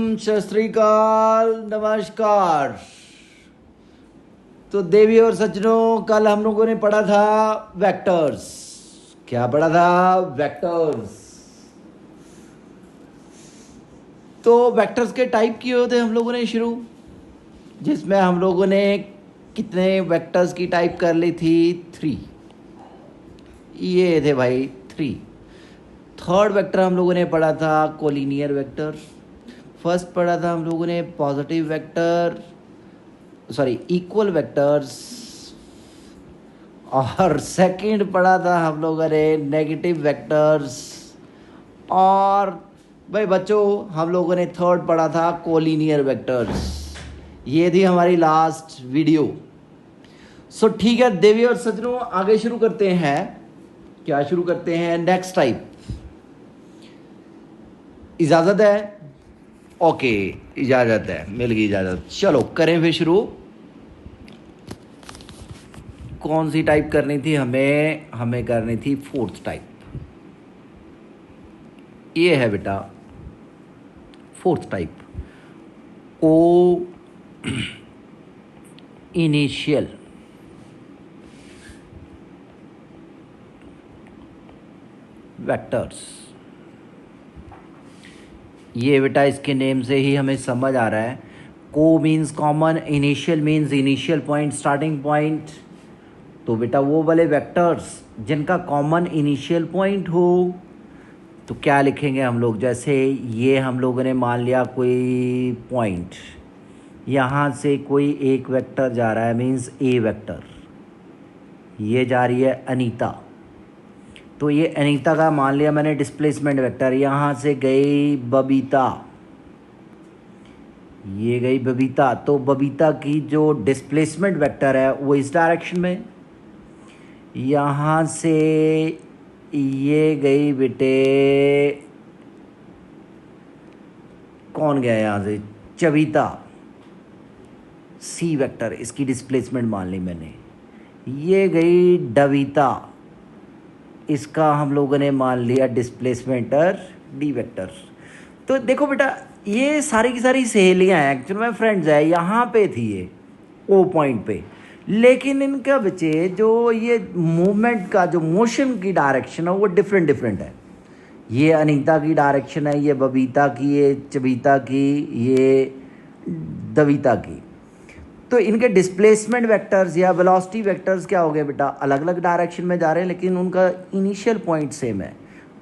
सत श्री अकाल, नमस्कार। तो देवी और सज्जनों, कल हम लोगों ने पढ़ा था वेक्टर्स। क्या पढ़ा था? वेक्टर्स। तो वेक्टर्स के टाइप किए होते हम लोगों ने शुरू, जिसमें हम लोगों ने कितने वेक्टर्स की टाइप कर ली थी? 3। ये थे भाई 3। थर्ड वेक्टर हम लोगों ने पढ़ा था कोलिनियर वेक्टर। फर्स्ट पढ़ा था हम लोगों ने positive vector, sorry equal vectors. और सेकंड पढ़ा था हम लोगों ने नेगेटिव वेक्टर्स। और भाई बच्चों, हम लोगों ने थर्ड पढ़ा था कोलिनियर वेक्टर्स। ये थी हमारी लास्ट वीडियो। सो ठीक है देवी और सज्जनों, आगे शुरू करते हैं। क्या शुरू करते हैं? Next type. इजाज़त है? ओके, इजाज़त है, मिल गई इजाज़त। चलो करें फिर शुरू। कौन सी टाइप करनी थी हमें करनी थी फोर्थ टाइप। ये है बेटा फोर्थ टाइप, ओ इनिशियल वेक्टर्स। ये बेटा इसके नेम से ही हमें समझ आ रहा है। को means common, initial means initial point, starting point. तो बेटा वो वाले वेक्टर्स जिनका कॉमन इनिशियल पॉइंट हो, तो क्या लिखेंगे हम लोग? जैसे ये हम लोगों ने मान लिया कोई पॉइंट, यहाँ से कोई एक वेक्टर जा रहा है, मीन्स ए वेक्टर। ये जा रही है अनीता, तो ये अनीता का मान लिया मैंने डिस्प्लेसमेंट वेक्टर। यहाँ से गई बबीता, ये गई बबीता, तो बबीता की जो डिस्प्लेसमेंट वेक्टर है वो इस डायरेक्शन में। यहाँ से ये गई बेटे, कौन गया यहाँ से? चविता, सी वेक्टर, इसकी डिस्प्लेसमेंट मान ली मैंने। ये गई डविता, इसका हम लोगों ने मान लिया डिस्प्लेसमेंट डी वेक्टर। तो देखो बेटा, ये सारी की सारी सहेलियाँ हैं, एक्चुअल में फ्रेंड्स है। यहाँ पे थी ये ओ पॉइंट पे, लेकिन इनका बच्चे जो ये मूवमेंट का जो मोशन की डायरेक्शन है वो डिफरेंट है। ये अनीता की डायरेक्शन है, ये बबीता की, ये चबीता की, ये दविता की। तो इनके डिस्प्लेसमेंट वेक्टर्स या वेलोसिटी वेक्टर्स क्या हो गए बेटा? अलग अलग डायरेक्शन में जा रहे हैं, लेकिन उनका इनिशियल पॉइंट सेम है।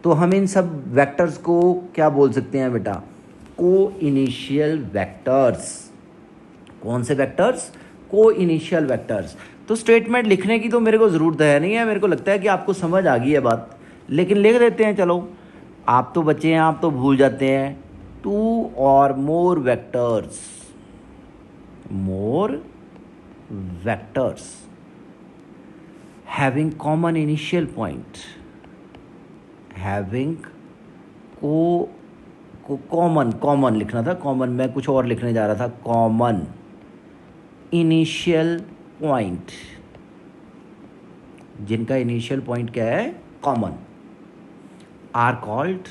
तो हम इन सब वेक्टर्स को क्या बोल सकते हैं बेटा? को इनिशियल वेक्टर्स। कौन से वेक्टर्स? को इनिशियल वेक्टर्स। तो स्टेटमेंट लिखने की तो मेरे को ज़रूरत है नहीं है, मेरे को लगता है कि आपको समझ आ गई है बात, लेकिन लिख देते हैं। चलो, आप तो बच्चे हैं, आप तो भूल जाते हैं। 2 और more vectors, more vectors having common initial point, having को कॉमन लिखना था, कॉमन, मैं कुछ और लिखने जा रहा था। कॉमन इनिशियल पॉइंट, जिनका इनिशियल पॉइंट क्या है? कॉमन, आर कॉल्ड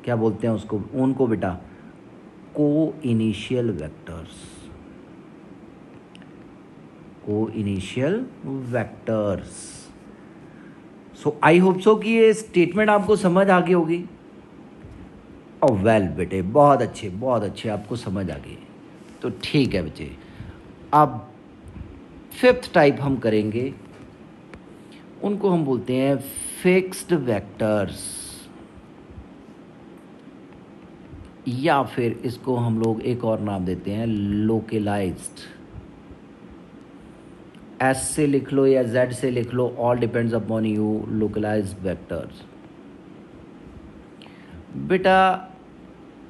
क्या बोलते हैं उसको, उनको बेटा? को इनिशियल वेक्टर्स। को initial vectors. So I hope so कि ये स्टेटमेंट आपको समझ आ गई होगी। और वेल बेटे, बहुत अच्छे आपको समझ आ गई। तो ठीक है बच्चे, अब फिफ्थ टाइप हम करेंगे, उनको हम बोलते हैं फिक्स्ड वेक्टर्स, या फिर इसको हम लोग एक और नाम देते हैं लोकलाइज्ड। एस से लिख लो या जेड से लिख लो, all depends upon you. Localised vectors बेटा,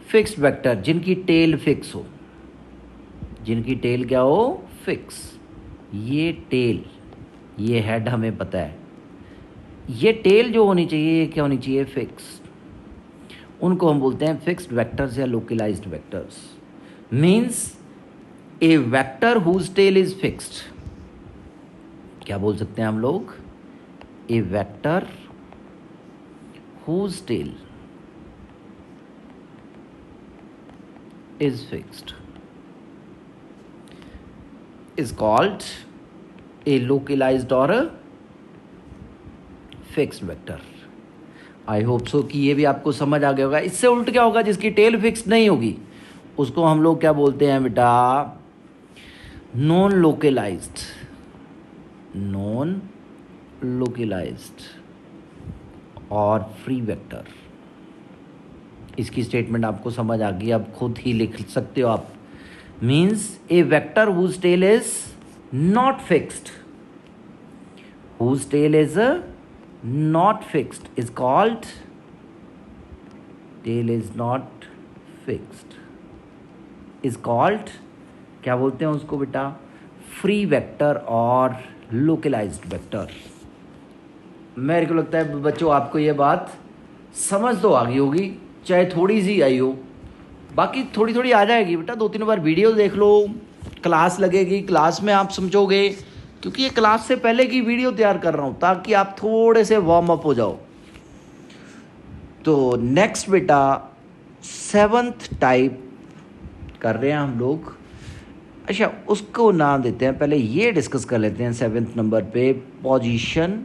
फिक्स्ड वेक्टर जिनकी टेल फिक्स हो, जिनकी टेल क्या हो? फिक्स। ये टेल, ये हेड हमें पता है, ये टेल जो होनी चाहिए ये क्या होनी चाहिए? फिक्स। उनको हम बोलते हैं फिक्स्ड वेक्टर्स या localised vectors. Means a vector whose tail is fixed. क्या बोल सकते हैं हम लोग? A vector whose tail is fixed is called a localized or a fixed vector. I hope so कि ये भी आपको समझ आ गया होगा. इससे उल्ट क्या होगा, जिसकी टेल फिक्स नहीं होगी उसको हम लोग क्या बोलते हैं बेटा, नॉन लोकलाइज्ड. नॉन लोकलाइज्ड और फ्री वेक्टर. इसकी स्टेटमेंट आपको समझ आ गई, अब खुद ही लिख सकते हो आप. Means a vector whose tail is not fixed, whose tail is not fixed is called, tail is not fixed is called, क्या बोलते हैं उसको बेटा, फ्री वेक्टर और लोकलाइज्ड वेक्टर. मेरे को लगता है बच्चों आपको ये बात समझ तो आ गई होगी, चाहे थोड़ी सी आई हो, बाकी थोड़ी थोड़ी आ जाएगी बेटा. 2-3 बार वीडियो देख लो, क्लास लगेगी, क्लास में आप समझोगे, क्योंकि ये क्लास से पहले की वीडियो तैयार कर रहा हूँ ताकि आप थोड़े से वार्म अप हो जाओ. तो नेक्स्ट बेटा 7th टाइप कर रहे हैं हम लोग. अच्छा, उसको नाम देते हैं, पहले ये डिस्कस कर लेते हैं 7th नंबर पे, पोजीशन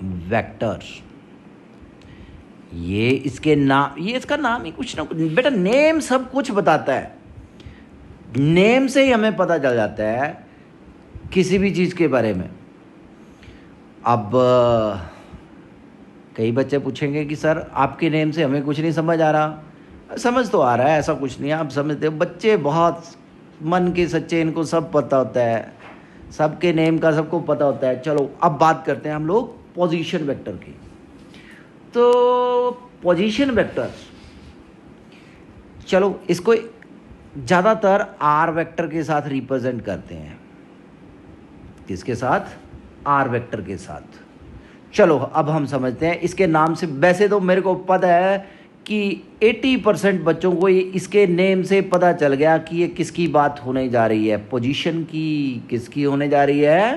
वेक्टर. ये इसके नाम, ये इसका नाम ही कुछ ना कुछ बेटा, नेम सब कुछ बताता है. नेम से ही हमें पता चल जाता है किसी भी चीज़ के बारे में. अब कई बच्चे पूछेंगे कि सर आपके नेम से हमें कुछ नहीं समझ आ रहा. समझ तो आ रहा है, ऐसा कुछ नहीं है, आप समझते हो. बच्चे बहुत मन के सच्चे, इनको सब पता होता है, सबके नेम का सबको पता होता है. चलो अब बात करते हैं हम लोग पोजीशन वेक्टर की. तो पोजीशन वेक्टर, चलो इसको ज़्यादातर आर वेक्टर के साथ रिप्रेजेंट करते हैं. किसके साथ, आर वेक्टर के साथ. चलो अब हम समझते हैं इसके नाम से. वैसे तो मेरे को पता है कि 80% बच्चों को इसके नेम से पता चल गया कि ये किसकी बात होने जा रही है, पोजीशन की. किसकी होने जा रही है,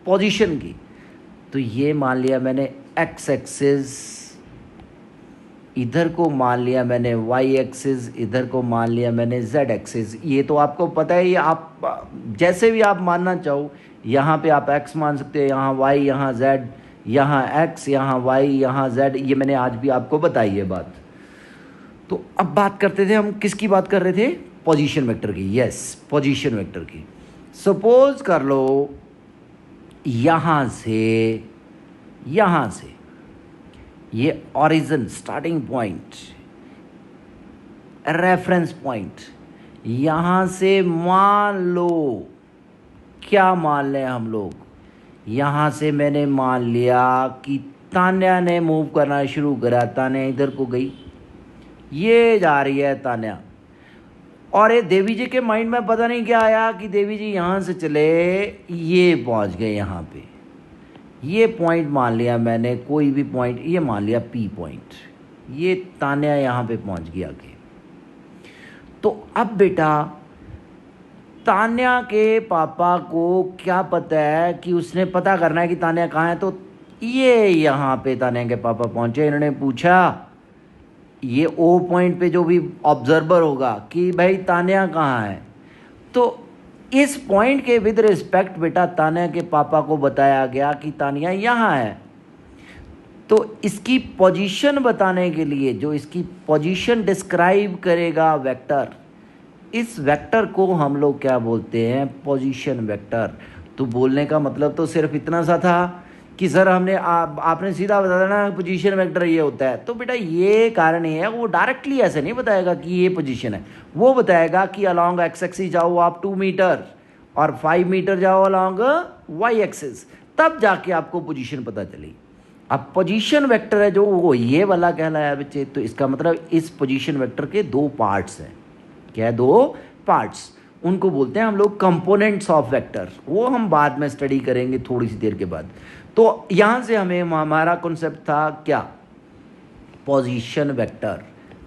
पोजीशन की. तो ये मान लिया मैंने एक्स एक्सिस, इधर को मान लिया मैंने वाई एक्सिस, इधर को मान लिया मैंने जेड एक्सिस. ये तो आपको पता है, ये आप जैसे भी आप मानना चाहो, यहाँ पे आप x मान सकते हो, यहाँ y, यहाँ z, यहाँ x, यहाँ y, यहाँ z. ये मैंने आज भी आपको बताई है बात. तो अब बात करते थे हम, किसकी बात कर रहे थे, पोजीशन वेक्टर की. यस, पोजीशन वेक्टर की. सपोज कर लो यहाँ से ये origin, starting point, reference point, यहाँ से मान लो, क्या मान लें हम लोग, यहाँ से मैंने मान लिया कि तान्या ने मूव करना शुरू करा. तान्या इधर को गई, ये जा रही है तान्या, और ये देवी जी के माइंड में पता नहीं क्या आया कि देवी जी यहाँ से चले, ये पहुँच गए यहाँ पे. ये पॉइंट मान लिया मैंने, कोई भी पॉइंट, ये मान लिया पी पॉइंट. ये तान्या यहाँ पे पहुँच गया आगे. तो अब बेटा तान्या के पापा को क्या पता है कि उसने पता करना है कि तान्या कहाँ है. तो ये यहाँ पे तान्या के पापा पहुँचे, इन्होंने पूछा ये ओ पॉइंट पे जो भी ऑब्जर्वर होगा कि भाई तान्या कहाँ है. तो इस पॉइंट के विद रिस्पेक्ट बेटा तान्या के पापा को बताया गया कि तान्या यहाँ है. तो इसकी पोजीशन बताने के लिए, जो इसकी पोजीशन डिस्क्राइब करेगा वेक्टर, इस वेक्टर को हम लोग क्या बोलते हैं, पोजीशन वेक्टर. तो बोलने का मतलब तो सिर्फ इतना सा था कि सर हमने आपने सीधा बता देना पोजीशन वेक्टर ये होता है. तो बेटा ये कारण ये है, वो डायरेक्टली ऐसे नहीं बताएगा कि ये पोजीशन है. वो बताएगा कि अलॉन्ग एक्स एक्सिस जाओ आप 2 मीटर और 5 मीटर जाओ अलॉन्ग वाई एक्सिस, तब जाके आपको पोजीशन पता चलेगी. अब पोजीशन वेक्टर है जो वो ये वाला कहलाया बच्चे. तो इसका मतलब इस पोजीशन वेक्टर के 2 पार्ट्स हैं. क्या है, 2 पार्ट्स. उनको बोलते हैं हम लोग कंपोनेंट्स ऑफ वेक्टर. वो हम बाद में स्टडी करेंगे थोड़ी सी देर के बाद. तो यहाँ से हमें हमारा कॉन्सेप्ट था क्या, पोजीशन वेक्टर.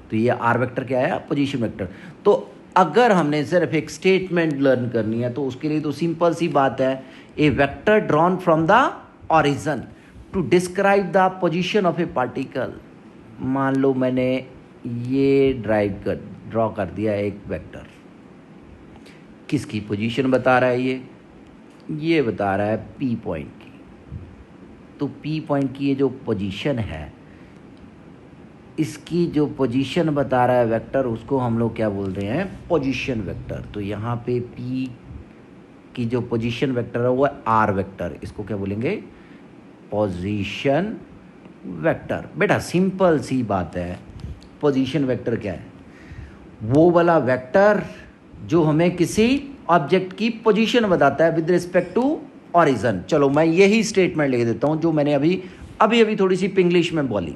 तो ये आर वेक्टर क्या है, पोजीशन वेक्टर. तो अगर हमने सिर्फ एक स्टेटमेंट लर्न करनी है तो उसके लिए तो सिंपल सी बात है, a vector drawn from the origin. To describe the position of a particle. मान लो मैंने ये ड्रॉ कर दिया एक वेक्टर, किसकी पोजीशन बता रहा है ये बता रहा है पी पॉइंट की। तो पी पॉइंट की ये जो पोजीशन है, इसकी जो पोजीशन बता रहा है वेक्टर, उसको हम लोग क्या बोल रहे हैं, पोजीशन वेक्टर। तो यहाँ पे पी की जो पोजीशन वेक्टर है वो है आर वेक्टर, इसको क्या बोलेंगे, पोजीशन वेक्टर। बेटा सिंपल सी बात है, पोजीशन वेक्टर क्या है, वो वाला वेक्टर जो हमें किसी ऑब्जेक्ट की पोजीशन बताता है विद रिस्पेक्ट टू ओरिजिन। चलो मैं यही स्टेटमेंट लिख देता हूं जो मैंने अभी थोड़ी सी इंग्लिश में बोली।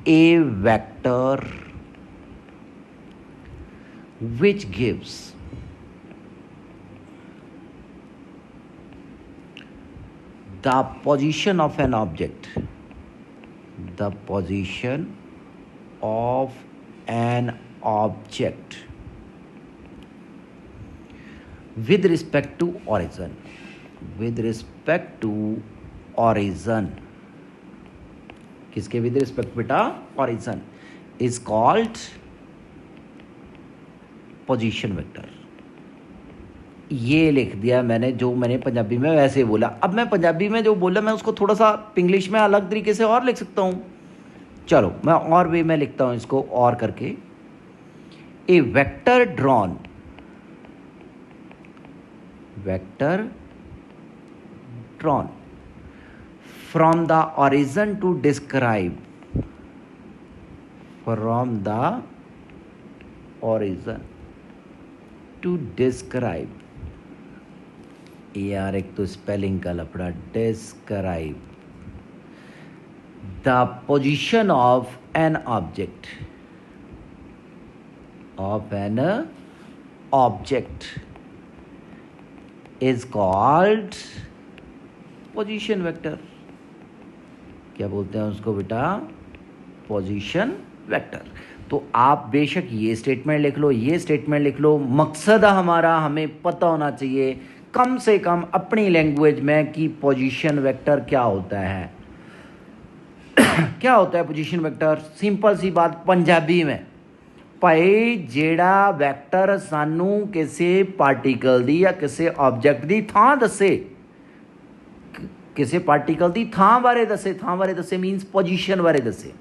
A vector which gives the position of an object, the position of an object with respect to origin, with respect to origin, किसके with respect बेटा, origin is called position vector। ये लिख दिया मैंने, जो मैंने पंजाबी में वैसे बोला। अब मैं पंजाबी में जो बोला मैं उसको थोड़ा सा इंग्लिश में अलग तरीके से और लिख सकता हूँ। चलो मैं और वे में लिखता हूँ इसको और करके। A vector drawn from the origin to describe, from the origin to describe, यार एक तो स्पेलिंग का लफड़ा, describe the position of an object, is called position vector. क्या बोलते हैं उसको बेटा, पोजीशन वेक्टर। तो आप बेशक ये स्टेटमेंट लिख लो, ये स्टेटमेंट लिख लो, मकसद हमारा हमें पता होना चाहिए कम से कम अपनी लैंग्वेज में कि पोजीशन वेक्टर क्या होता है। क्या होता है पोजीशन वेक्टर? सिंपल सी बात पंजाबी में, भाई जेड़ा वैक्टर सानू किसी पार्टिकल दी या किसी ऑब्जेक्ट दी थां दसे, किसी पार्टिकल दी थां बारे दसे मीनस पोजीशन बारे दसे।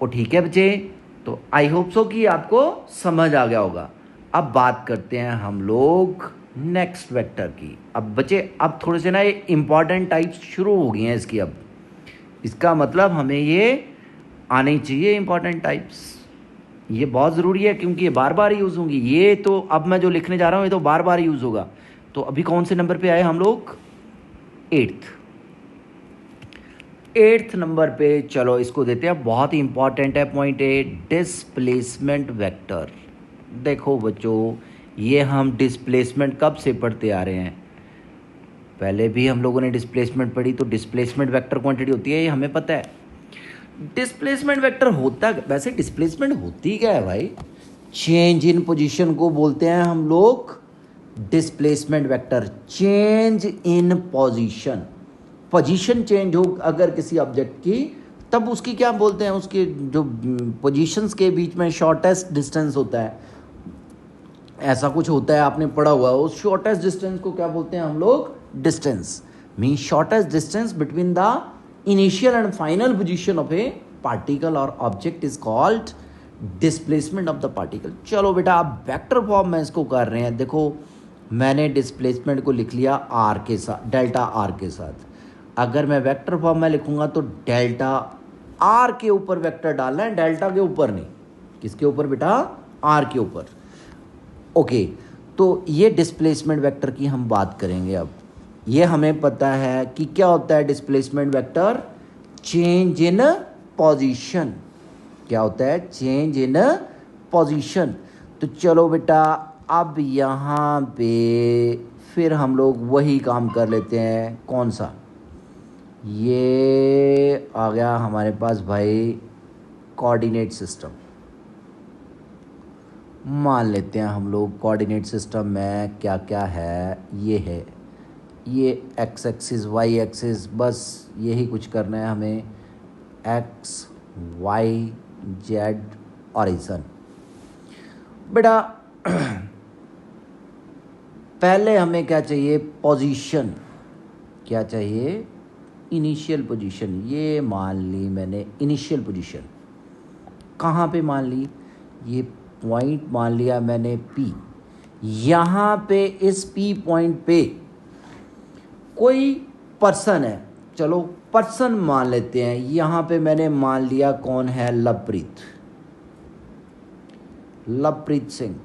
वो ठीक है बच्चे, तो आई होप सो कि आपको समझ आ गया होगा। अब बात करते हैं हम लोग नेक्स्ट वेक्टर की। अब बच्चे अब थोड़े से ना ये इंपॉर्टेंट टाइप्स शुरू हो गई हैं इसकी। अब इसका मतलब हमें ये आनी चाहिए इंपॉर्टेंट टाइप्स, ये बहुत ज़रूरी है क्योंकि ये बार बार यूज़ होंगी। ये तो अब मैं जो लिखने जा रहा हूँ ये तो बार बार यूज़ होगा। तो अभी कौन से नंबर पे आए हम लोग? एट्थ नंबर पे। चलो इसको देते हैं, बहुत ही इंपॉर्टेंट है पॉइंट ए, डिस्प्लेसमेंट वेक्टर। देखो बच्चों, ये हम डिस्प्लेसमेंट कब से पढ़ते आ रहे हैं, पहले भी हम लोगों ने डिस्प्लेसमेंट पढ़ी। तो डिस्प्लेसमेंट वेक्टर क्वांटिटी होती है, ये हमें पता है। डिस्प्लेसमेंट वेक्टर होता, वैसे डिस्प्लेसमेंट होती क्या है भाई? चेंज इन पोजीशन को बोलते हैं हम लोग displacement vector. Change in position, position change हो अगर किसी ऑब्जेक्ट की, तब उसकी क्या बोलते हैं, उसके जो पोजीशंस के बीच में शॉर्टेस्ट डिस्टेंस होता है, ऐसा कुछ होता है, आपने पढ़ा हुआ है। उस शॉर्टेस्ट डिस्टेंस को क्या बोलते हैं हम लोग? Distance. Means shortest distance between the initial and final position of a particle or object is called displacement of the particle. चलो बेटा, आप वेक्टर फॉर्म में इसको कर रहे हैं। देखो मैंने डिस्प्लेसमेंट को लिख लिया आर के साथ, डेल्टा आर के साथ। अगर मैं वेक्टर फॉर्म में लिखूंगा तो डेल्टा आर के ऊपर वेक्टर डालना है, डेल्टा के ऊपर नहीं। किसके ऊपर बेटा? आर के ऊपर। ओके, तो ये डिस्प्लेसमेंट वेक्टर की हम बात करेंगे। अब ये हमें पता है कि क्या होता है displacement vector, change in position. क्या होता है? Change in position. तो चलो बेटा, अब यहाँ पे फिर हम लोग वही काम कर लेते हैं। कौन सा? ये आ गया हमारे पास भाई कोऑर्डिनेट सिस्टम। मान लेते हैं हम लोग कोऑर्डिनेट सिस्टम में क्या क्या है। ये है, ये एक्स एक्सिस वाई एक्सिस, बस यही कुछ करना है हमें, एक्स वाई जेड ऑरिजन। बेटा पहले हमें क्या चाहिए, पोजीशन, क्या चाहिए, इनिशियल पोजीशन। ये मान ली मैंने इनिशियल पोजीशन, कहाँ पे मान ली, ये पॉइंट मान लिया मैंने P। यहाँ पे इस P पॉइंट पे कोई पर्सन है, चलो पर्सन मान लेते हैं। यहाँ पे मैंने मान लिया कौन है, लवप्रीत, लवप्रीत सिंह।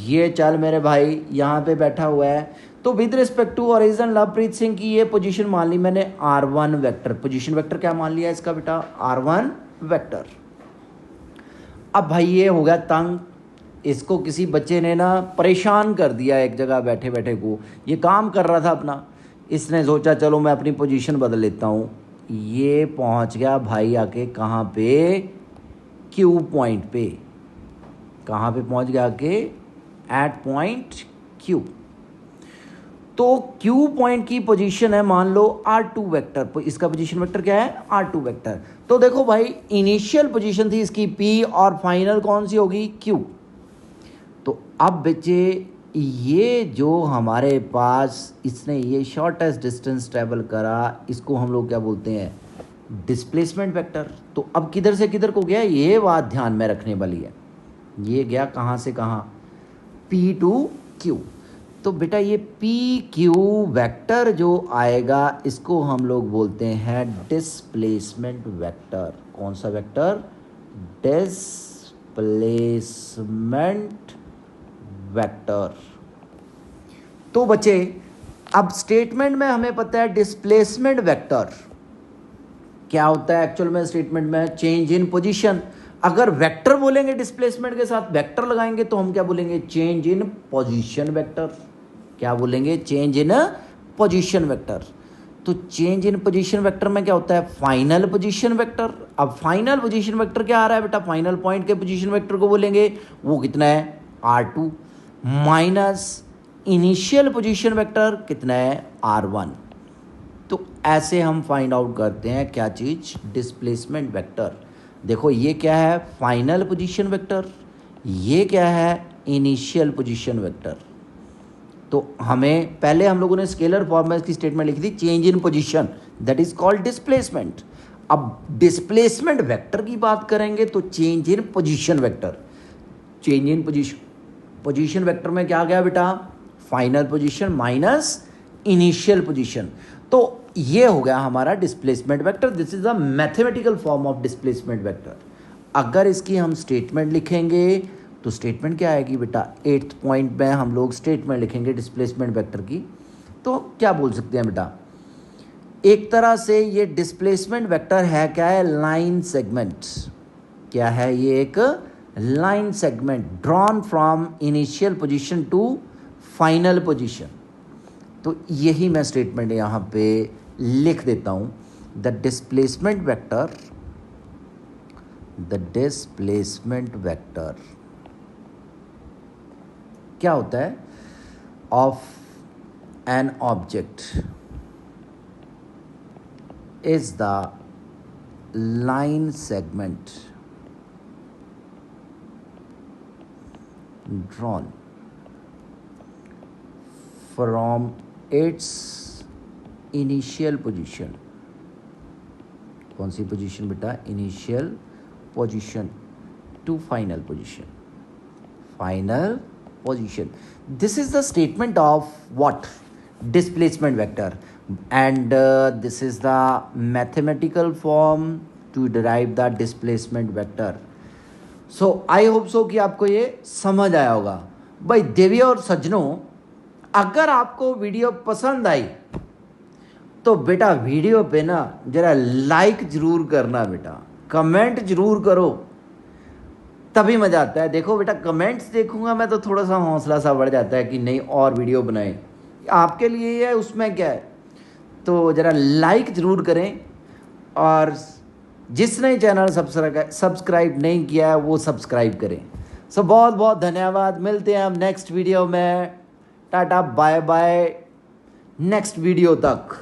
ये चल मेरे भाई यहाँ पे बैठा हुआ है, तो with respect to origin Lovepreet Singh की ये पोजीशन मान ली मैंने R1 वेक्टर। पोजीशन वेक्टर क्या मान लिया इसका बेटा, R1 वेक्टर। अब भाई ये हो गया तंग, इसको किसी बच्चे ने ना परेशान कर दिया एक जगह बैठे बैठे को। ये काम कर रहा था अपना, इसने सोचा चलो मैं अपनी पोजीशन बदल लेता हूँ। ये पहुँच गया भाई आके कहाँ पे, Q पॉइंट पे। कहाँ पे पहुँच गया आके, एट पॉइंट Q। तो Q पॉइंट की पोजीशन है मान लो R2 वेक्टर, इसका पोजीशन वेक्टर क्या है, R2 वेक्टर। तो देखो भाई इनिशियल पोजीशन थी इसकी P और फाइनल कौन सी होगी, Q। तो अब बच्चे ये जो हमारे पास इसने ये शॉर्टेस्ट डिस्टेंस ट्रेवल करा, इसको हम लोग क्या बोलते हैं, डिस्प्लेसमेंट वेक्टर। तो अब किधर से किधर को गया, ये बात ध्यान में रखने वाली है। ये गया कहाँ से कहाँ, P टू Q। तो बेटा ये PQ वेक्टर जो आएगा इसको हम लोग बोलते हैं डिस्प्लेसमेंट वेक्टर। कौन सा वेक्टर, डिस्प्लेसमेंट वेक्टर। तो बच्चे अब स्टेटमेंट में हमें पता है डिस्प्लेसमेंट वेक्टर क्या होता है एक्चुअल में, स्टेटमेंट में चेंज इन पोजीशन। अगर वेक्टर बोलेंगे डिस्प्लेसमेंट के साथ वेक्टर लगाएंगे तो हम क्या बोलेंगे, चेंज इन पोजीशन वेक्टर। क्या बोलेंगे, चेंज इन पोजीशन वेक्टर। तो चेंज इन पोजीशन वेक्टर में क्या होता है, फाइनल पोजीशन वेक्टर। अब फाइनल पोजीशन वेक्टर क्या आ रहा है बेटा, फाइनल पॉइंट के पोजीशन वेक्टर को बोलेंगे, वो कितना है R2 minus initial position vector कितना है R1। तो ऐसे हम फाइंड आउट करते हैं क्या चीज़, डिस्प्लेसमेंट वेक्टर। देखो ये क्या है, फाइनल पोजीशन वेक्टर, ये क्या है, इनिशियल पोजीशन वेक्टर। तो हमें पहले हम लोगों ने स्केलर फॉर्म में इसकी स्टेटमेंट लिखी थी, change in position, that is called displacement. अब डिस्प्लेसमेंट वेक्टर की बात करेंगे तो change in position vector. Change in position vector में क्या आ गया बेटा, final position minus initial position. तो ये हो गया हमारा displacement vector. This is a mathematical form of displacement vector. अगर इसकी हम स्टेटमेंट लिखेंगे तो स्टेटमेंट क्या आएगी बेटा, 8th पॉइंट में हम लोग स्टेटमेंट लिखेंगे डिस्प्लेसमेंट वेक्टर की। तो क्या बोल सकते हैं बेटा, एक तरह से ये डिस्प्लेसमेंट वेक्टर है क्या है, लाइन सेगमेंट। क्या है ये, एक line segment drawn from initial position to final position. तो यही मैं स्टेटमेंट यहाँ पे लिख देता हूँ, the displacement vector, the displacement vector क्या होता है, of an object is the line segment drawn from its initial position. कौन सी पोजीशन बेटा, initial position to final position, final position. This is the statement of what, displacement vector, and this is the mathematical form to derive the displacement vector. So I hope so कि आपको ये समझ आया होगा। भाई देवी और सज्जनों, अगर आपको वीडियो पसंद आई तो बेटा वीडियो पे ना जरा लाइक जरूर करना बेटा, कमेंट जरूर करो, तभी मज़ा आता है। देखो बेटा कमेंट्स देखूंगा मैं तो थोड़ा सा हौसला सा बढ़ जाता है कि नहीं और वीडियो बनाएं, आपके लिए ही है, उसमें क्या है। तो ज़रा लाइक ज़रूर करें, और जिसने चैनल सब्सक्राइब नहीं किया है वो सब्सक्राइब करें। सो बहुत बहुत धन्यवाद, मिलते हैं हम नेक्स्ट वीडियो में। Tata bye bye, next video तक।